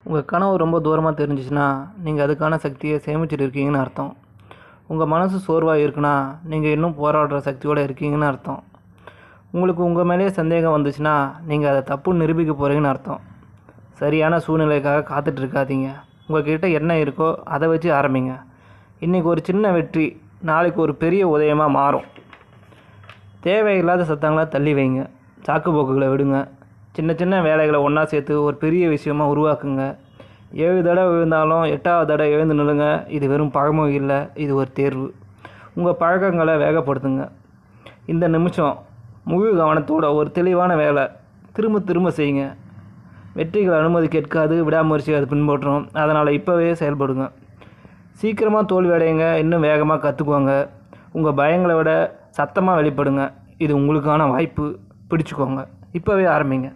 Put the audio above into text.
உங்கள் கனவு ரொம்ப தூரமாக தெரிஞ்சிச்சுன்னா நீங்கள் அதுக்கான சக்தியை சேமிச்சுட்டு இருக்கீங்கன்னு அர்த்தம். உங்கள் மனசு சோர்வாக இருக்குன்னா நீங்கள் இன்னும் போராடுற சக்தியோடு இருக்கீங்கன்னு அர்த்தம். உங்களுக்கு உங்கள் மேலேயே சந்தேகம் வந்துச்சுன்னா நீங்கள் அதை தப்புன்னு நிரூபிக்க போகிறீங்கன்னு அர்த்தம். சரியான சூழ்நிலைக்காக காத்துட்டு இருக்காதீங்க. உங்கள்கிட்ட என்ன இருக்கோ அதை வச்சு ஆரம்பிங்க. இன்றைக்கி ஒரு சின்ன வெற்றி நாளைக்கு ஒரு பெரிய உதயமாக மாறும். தேவையில்லாத சத்தங்களை தள்ளி வைங்க. சாக்குப்போக்குகளை விடுங்க. சின்ன சின்ன வேலைகளை ஒன்றா சேர்த்து ஒரு பெரிய விஷயமாக உருவாக்குங்க. 7 தடவை விழுந்தாலும் 8வது தடவை எழுந்து நில்லுங்க. இது வெறும் பழமொழி இல்லை, இது ஒரு தேர்வு. உங்கள் பழக்கங்களை வேகப்படுத்துங்க. இந்த நிமிஷம் முழு கவனத்தோட ஒரு தெளிவான வேலை திரும்ப திரும்ப செய்யுங்க. வெற்றிகள் அனுமதி கேட்காது, விடாமுயற்சி அது பின்பற்றும். அதனால் இப்போவே செயல்படுங்க. சீக்கிரமாக தோல்வி அடையுங்க, இன்னும் வேகமாக கற்றுக்குவாங்க. உங்கள் பயங்களை விட சத்தமாக வெளிப்படுங்க. இது உங்களுக்கான வாய்ப்பு. பிடிச்சிக்கோங்க. இப்போவே ஆரம்பிங்க.